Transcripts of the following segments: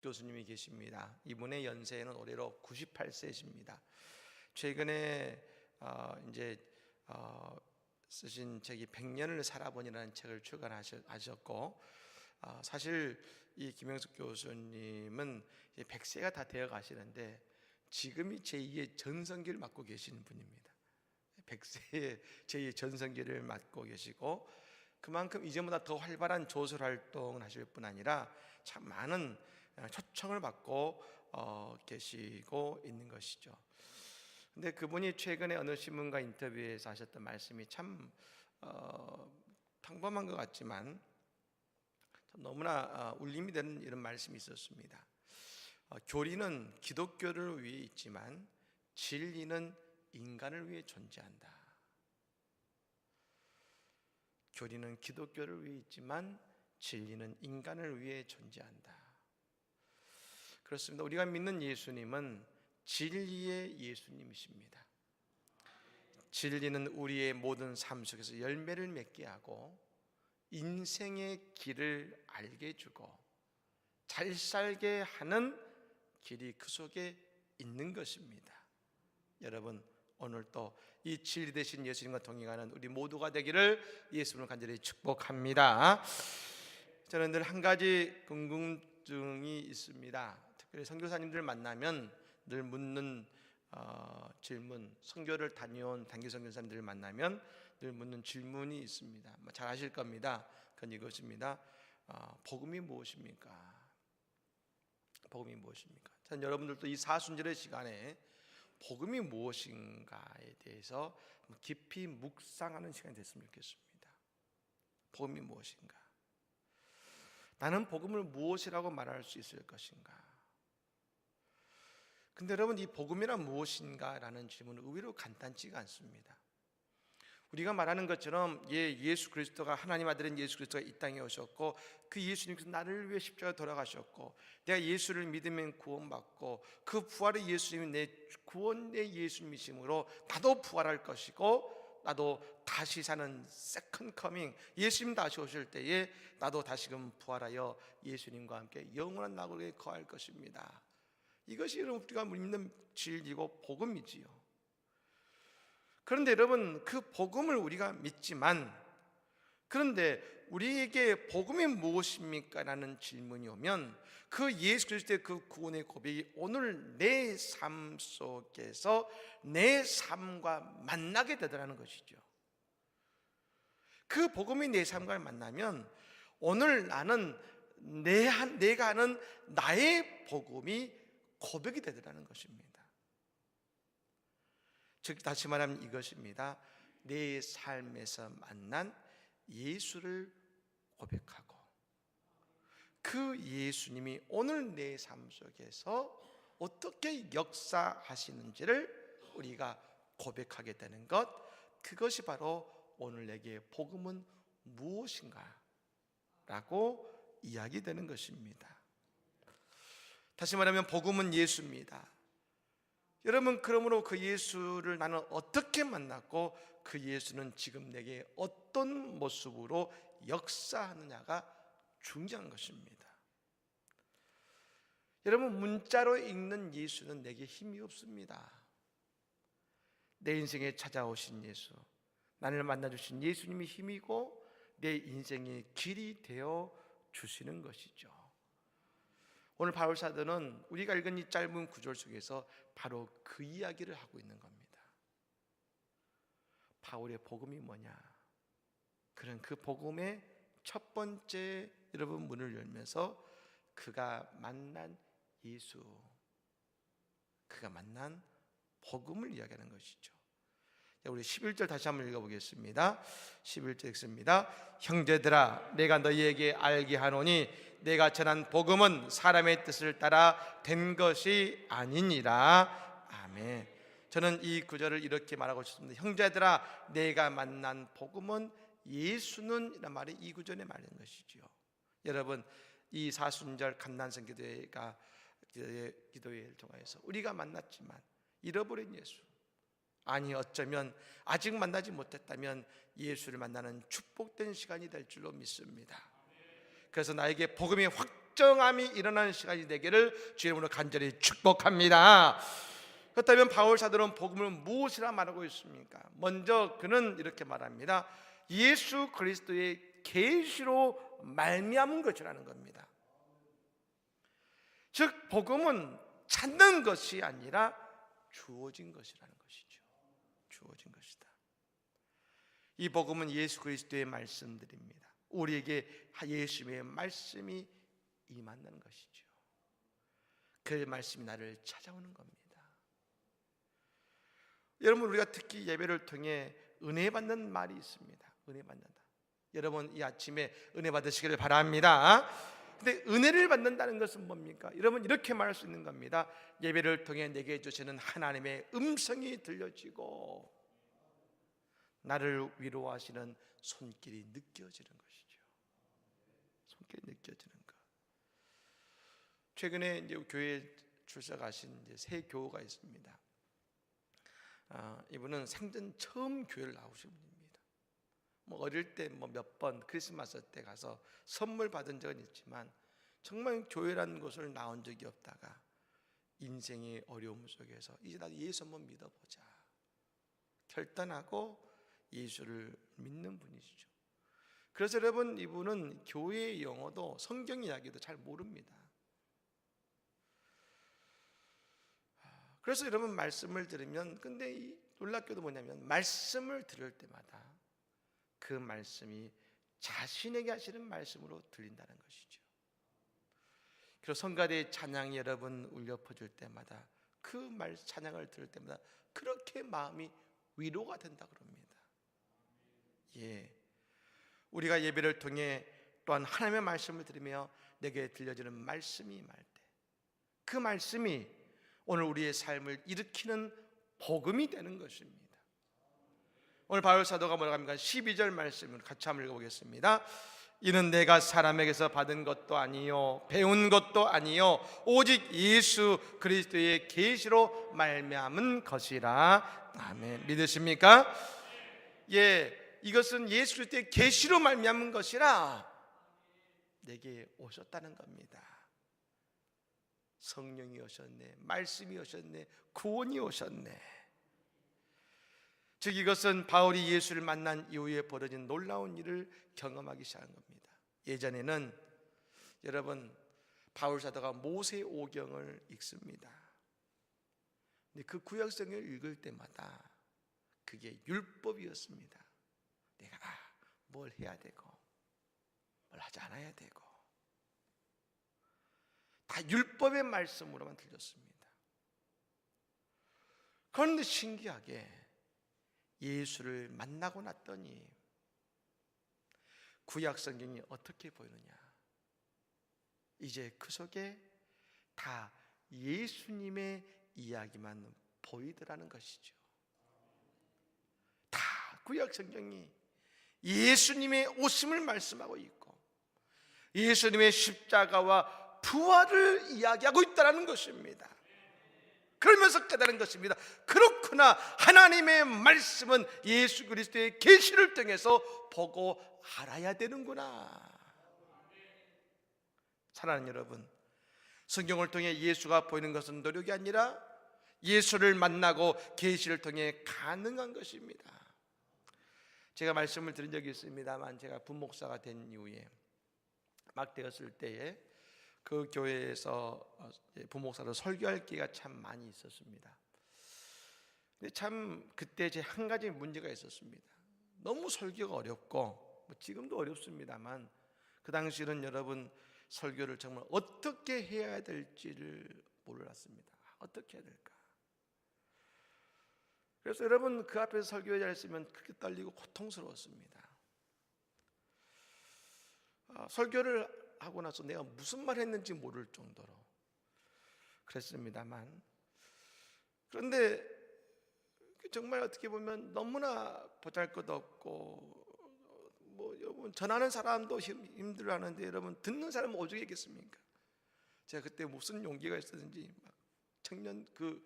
교수님이 계십니다. 이분의 연세는 올해로 98세이십니다. 최근에 쓰신 책이 100년을 살아보니라는 책을 출간하셨고, 사실 이 김영숙 교수님은 100세가 다 되어 가시는데 지금이 제2의 전성기를 맡고 계시는 분입니다. 100세의 제2의 전성기를 맡고 계시고, 그만큼 이전보다 더 활발한 조술 활동을 하실 뿐 아니라 참 많은 초청을 받고 계시고 있는 것이죠. 근데 그분이 최근에 어느 신문과 인터뷰에서 하셨던 말씀이 참 평범한 것 같지만 참 너무나 울림이 되는 이런 말씀이 있었습니다. 교리는 기독교를 위해 있지만 진리는 인간을 위해 존재한다. 교리는 기독교를 위해 있지만 진리는 인간을 위해 존재한다. 그렇습니다. 우리가 믿는 예수님은 진리의 예수님이십니다. 진리는 우리의 모든 삶 속에서 열매를 맺게 하고 인생의 길을 알게 해주고 잘 살게 하는 길이 그 속에 있는 것입니다. 여러분, 오늘 또 이 진리 되신 예수님과 동행하는 우리 모두가 되기를 예수님을 간절히 축복합니다. 저는 늘 한 가지 궁금증이 있습니다. 특별히 선교사님들 만나면 늘 묻는 질문, 선교를 다녀온 단기 선교사님들을 만나면 늘 묻는 질문이 있습니다. 잘 아실 겁니다. 그건 이것입니다. 복음이 무엇입니까? 복음이 무엇입니까? 저는 여러분들도 이 사순절의 시간에 복음이 무엇인가에 대해서 깊이 묵상하는 시간이 됐으면 좋겠습니다. 복음이 무엇인가? 나는 복음을 무엇이라고 말할 수 있을 것인가? 근데 여러분, 이 복음이란 무엇인가? 라는 질문은 의외로 간단치가 않습니다. 우리가 말하는 것처럼 예수 그리스도가, 하나님 아들인 예수 그리스도가 이 땅에 오셨고 그 예수님께서 나를 위해 십자가에 돌아가셨고 내가 예수를 믿으면 구원받고 그 부활의 예수님이 내 구원의 예수님이심으로 나도 부활할 것이고 나도 다시 사는 세컨드 커밍, 예수님 다시 오실 때에 나도 다시금 부활하여 예수님과 함께 영원한 나라에 거할 것입니다. 이것이 우리가 믿는 진리고 복음이지요. 그런데 여러분, 그 복음을 우리가 믿지만, 그런데 우리에게 복음이 무엇입니까? 라는 질문이 오면 그 예수 그리스도의 그 구원의 고백이 오늘 내 삶 속에서 내 삶과 만나게 되더라는 것이죠. 그 복음이 내 삶과 만나면 오늘 나는 내가 하는 나의 복음이 고백이 되더라는 것입니다. 즉 다시 말하면 이것입니다. 내 삶에서 만난 예수를 고백하고 그 예수님이 오늘 내 삶 속에서 어떻게 역사하시는지를 우리가 고백하게 되는 것, 그것이 바로 오늘 내게 복음은 무엇인가? 라고 이야기되는 것입니다. 다시 말하면 복음은 예수입니다. 여러분, 그러므로 그 예수를 나는 어떻게 만났고 그 예수는 지금 내게 어떤 모습으로 역사하느냐가 중요한 것입니다. 여러분, 문자로 읽는 예수는 내게 힘이 없습니다. 내 인생에 찾아오신 예수, 나를 만나주신 예수님이 힘이고 내 인생의 길이 되어 주시는 것이죠. 오늘 바울 사도는 우리가 읽은 이 짧은 구절 속에서 바로 그 이야기를 하고 있는 겁니다. 바울의 복음이 뭐냐? 그는 그 복음의 첫 번째 여러분 문을 열면서 그가 만난 예수, 그가 만난 복음을 이야기하는 것이죠. 우리 11절 다시 한번 읽어보겠습니다. 11절 읽습니다. 형제들아, 내가 너희에게 알게 하노니 내가 전한 복음은 사람의 뜻을 따라 된 것이 아니니라. 아멘. 저는 이 구절을 이렇게 말하고 싶습니다. 형제들아, 내가 만난 복음은 예수는 이란 말이 이 구절에 말하는 것이죠. 여러분, 이 사순절 감난성 기도회를 통해서 우리가 만났지만 잃어버린 예수, 아니 어쩌면 아직 만나지 못했다면 예수를 만나는 축복된 시간이 될 줄로 믿습니다. 그래서 나에게 복음이 확 확정함이 일어나는 시간이 되기를 주의 이름으로 간절히 축복합니다. 그렇다면 바울 사도는 복음을 무엇이라 말하고 있습니까? 먼저 그는 이렇게 말합니다. 예수 그리스도의 계시로 말미암은 것이라는 겁니다. 즉 복음은 찾는 것이 아니라 주어진 것이라는 것이죠. 주어진 것이다. 이 복음은 예수 그리스도의 말씀들입니다. 우리에게 예수님의 말씀이 임한다는 것이죠. 그 말씀이 나를 찾아오는 겁니다. 여러분, 우리가 특히 예배를 통해 은혜 받는 말이 있습니다. 은혜 받는다. 여러분, 이 아침에 은혜 받으시기를 바랍니다. 근데 은혜를 받는다는 것은 뭡니까? 여러분, 이렇게 말할 수 있는 겁니다. 예배를 통해 내게 주시는 하나님의 음성이 들려지고 나를 위로하시는 손길이 느껴지는 것이죠. 손길이 느껴지는 것. 최근에 이제 교회에 출석하신 이제 새 교우가 있습니다. 이분은 생전 처음 교회를 나오신 분입니다. 뭐 어릴 때 뭐 몇 번 크리스마스 때 가서 선물 받은 적은 있지만 정말 교회라는 곳을 나온 적이 없다가 인생의 어려움 속에서 이제 나도 예수 한번 믿어보자 결단하고 예수를 믿는 분이시죠. 그래서 여러분, 이분은 교회의 용어도 성경 이야기도 잘 모릅니다. 그래서 여러분, 말씀을 들으면, 근데 이 놀랍게도 뭐냐면 말씀을 들을 때마다 그 말씀이 자신에게 하시는 말씀으로 들린다는 것이죠. 그래서 성가대의 찬양이 여러분 울려 퍼질 때마다 그 찬양을 들을 때마다 그렇게 마음이 위로가 된다 그럽니다. 예, 우리가 예배를 통해 또한 하나님의 말씀을 들으며 내게 들려지는 말씀이 말 때 그 말씀이 오늘 우리의 삶을 일으키는 복음이 되는 것입니다. 오늘 바울 사도가 뭐라고 합니까? 12절 말씀을 같이 한번 읽어보겠습니다. 이는 내가 사람에게서 받은 것도 아니요 배운 것도 아니요 오직 예수 그리스도의 계시로 말미암은 것이라. 아멘. 믿으십니까? 예, 이것은 예수 그리스도의 계시로 말미암은 것이라 내게 오셨다는 겁니다. 성령이 오셨네, 말씀이 오셨네, 구원이 오셨네. 즉 이것은 바울이 예수를 만난 이후에 벌어진 놀라운 일을 경험하기 시작한 겁니다. 예전에는 여러분, 바울 사도가 모세 오경을 읽습니다. 근데 그 구약성경을 읽을 때마다 그게 율법이었습니다. 내가 뭘 해야 되고 뭘 하지 않아야 되고 다 율법의 말씀으로만 들렸습니다. 그런데 신기하게 예수를 만나고 났더니 구약 성경이 어떻게 보이느냐? 이제 그 속에 다 예수님의 이야기만 보이더라는 것이죠. 다 구약 성경이 예수님의 오심을 말씀하고 있고 예수님의 십자가와 부활을 이야기하고 있다는 것입니다. 그러면서 깨달은 것입니다. 그렇구나, 하나님의 말씀은 예수 그리스도의 계시를 통해서 보고 알아야 되는구나. 사랑하는 여러분, 성경을 통해 예수가 보이는 것은 노력이 아니라 예수를 만나고 계시를 통해 가능한 것입니다. 제가 말씀을 드린 적이 있습니다만 제가 부목사가 된 이후에 막 되었을 때에 그 교회에서 부목사로 설교할 기회가 참 많이 있었습니다. 근데 참 그때 제 한 가지 문제가 있었습니다. 너무 설교가 어렵고 뭐 지금도 어렵습니다만 그 당시는 여러분 설교를 정말 어떻게 해야 될지를 몰랐습니다. 어떻게 해야 될까? 그래서 여러분 그 앞에서 설교에 잘했으면 그렇게 떨리고 고통스러웠습니다. 설교를 하고 나서 내가 무슨 말 했는지 모를 정도로 그랬습니다만, 그런데 정말 어떻게 보면 너무나 보잘것없고 뭐 여러분 전하는 사람도 힘들어하는데 여러분 듣는 사람은 오죽했겠습니까? 제가 그때 무슨 용기가 있었는지 막 청년 그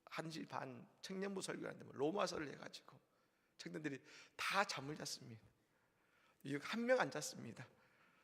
1시 반 청년부 설교하는데 로마서를 해가지고 청년들이 다 잠을 잤습니다. 한 명 안 잤습니다.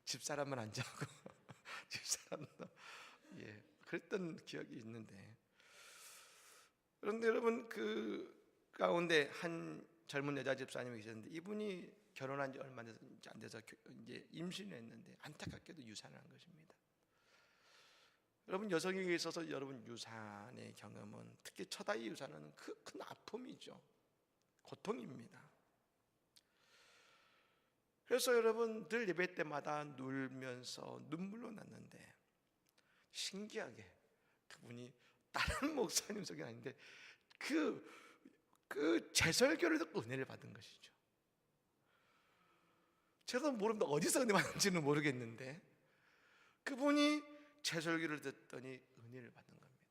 집사람은 안 자고 사람도 그랬던 기억이 있는데, 그런데 여러분 그 가운데 한 젊은 여자 집사님이 계셨는데, 이분이 결혼한 지 얼마 안 돼서 이제 임신을 했는데 안타깝게도 유산을 한 것입니다. 여러분, 여성에게 있어서 여러분 유산의 경험은, 특히 첫 아이 유산은 큰 아픔이죠. 고통입니다. 그래서 여러분 늘 예배 때마다 울면서 눈물로 났는데, 신기하게 그분이 다른 목사님 속이 아닌데 그 제설교를 듣고 은혜를 받은 것이죠. 제가 모릅니다. 어디서 은혜 받는지는 모르겠는데 그분이 제설교를 듣더니 은혜를 받은 겁니다.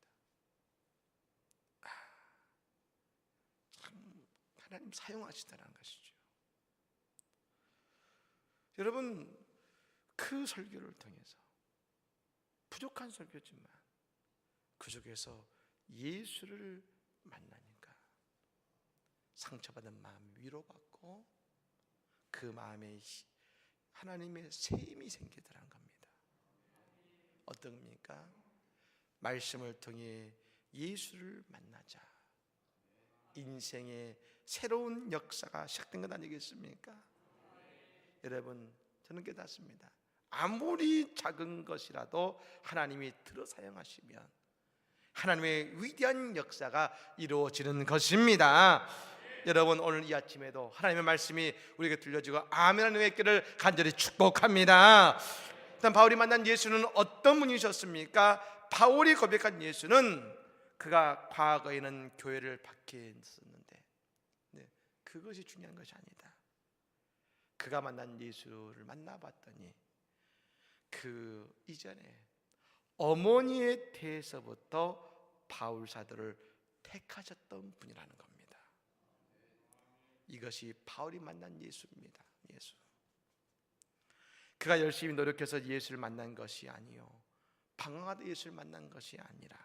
참 하나님 사용하시다라는 것이죠. 여러분, 그 설교를 통해서, 부족한 설교지만 그 속에서 예수를 만나니까 상처받은 마음 위로받고 그 마음에 하나님의 새 힘이 생기더란 겁니다. 어떤 겁니까? 말씀을 통해 예수를 만나자 인생의 새로운 역사가 시작된 것 아니겠습니까? 여러분, 저는 깨닫습니다. 아무리 작은 것이라도 하나님이 들어 사용하시면 하나님의 위대한 역사가 이루어지는 것입니다. 여러분, 오늘 이 아침에도 하나님의 말씀이 우리에게 들려지고 아멘하는 있기를 간절히 축복합니다. 일단 바울이 만난 예수는 어떤 분이셨습니까? 바울이 고백한 예수는 그가 과거에는 교회를 박해했었는데 그것이 중요한 것이 아니다. 그가 만난 예수를 만나봤더니 그 이전에 어머니에 대해서부터 바울 사도를 택하셨던 분이라는 겁니다. 이것이 바울이 만난 예수입니다. 예수. 그가 열심히 노력해서 예수를 만난 것이 아니요, 방황하다 예수를 만난 것이 아니라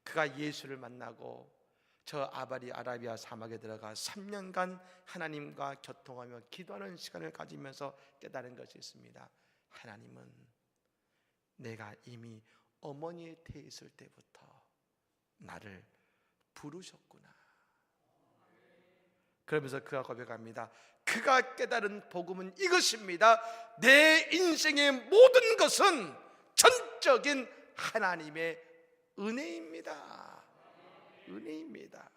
그가 예수를 만나고 저 아라비아 사막에 들어가 3년간 하나님과 교통하며 기도하는 시간을 가지면서 깨달은 것이 있습니다. 하나님은 내가 이미 어머니의 태에 있을 때부터 나를 부르셨구나. 그러면서 그가 고백합니다. 그가 깨달은 복음은 이것입니다. 내 인생의 모든 것은 전적인 하나님의 은혜입니다. 은혜입니다.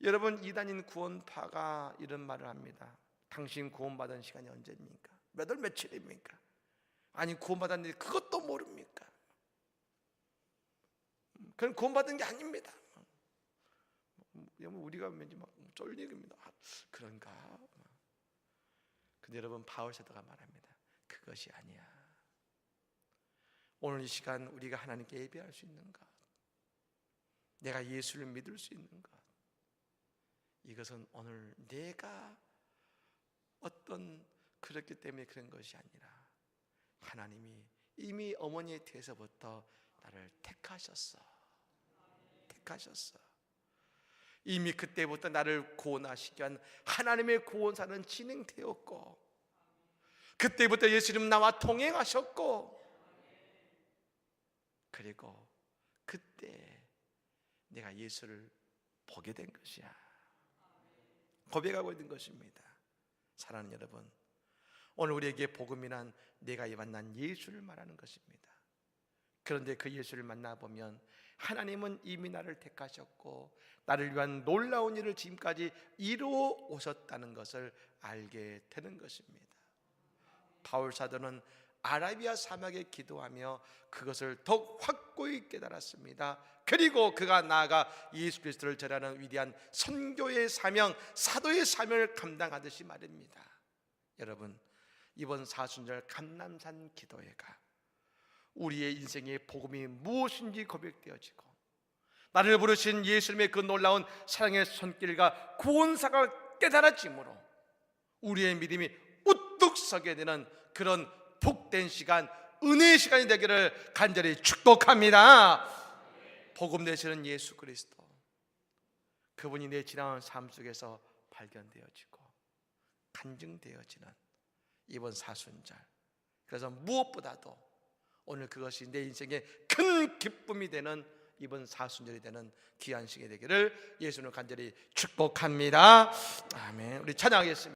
여러분, 이단인 구원파가 이런 말을 합니다. 당신 구원받은 시간이 언제입니까? 몇 월 며칠입니까? 아니, 구원받았는데 그것도 모릅니까? 그건 구원받은 게 아닙니다. 우리가 왠지 막 쫄리입니다. 그런가? 근데 여러분, 바울 사도가 말합니다. 그것이 아니야. 오늘 이 시간 우리가 하나님께 예배할 수 있는 것, 내가 예수를 믿을 수 있는 것, 이것은 오늘 내가 어떤 그렇기 때문에 그런 것이 아니라 하나님이 이미 어머니의 태에서부터 나를 택하셨어. 이미 그때부터 나를 구원하시기 위한 하나님의 구원사는 진행되었고, 그때부터 예수님 나와 동행하셨고, 그리고 그때 내가 예수를 보게 된 것이야. 고백하고 있는 것입니다. 사랑하는 여러분, 오늘 우리에게 복음이란 내가 만난 예수를 말하는 것입니다. 그런데 그 예수를 만나보면 하나님은 이미 나를 택하셨고 나를 위한 놀라운 일을 지금까지 이루어 오셨다는 것을 알게 되는 것입니다. 바울 사도는 아라비아 사막에 기도하며 그것을 더욱 확고히 깨달았습니다. 그리고 그가 나아가 예수 그리스도를 전하는 위대한 선교의 사명, 사도의 사명을 감당하듯이 말입니다. 여러분, 이번 사순절 감람산 기도회가 우리의 인생의 복음이 무엇인지 고백되어지고 나를 부르신 예수님의 그 놀라운 사랑의 손길과 구원사가 깨달아짐으로 우리의 믿음이 우뚝 서게 되는 그런 복된 시간, 은혜의 시간이 되기를 간절히 축복합니다. 복음 되시는 예수 그리스도, 그분이 내 지나온 삶 속에서 발견되어지고 간증되어지는 이번 사순절. 그래서 무엇보다도 오늘 그것이 내 인생의 큰 기쁨이 되는 이번 사순절이 되는 귀한 시간이 되기를 예수님을 간절히 축복합니다. 아멘. 우리 찬양하겠습니다.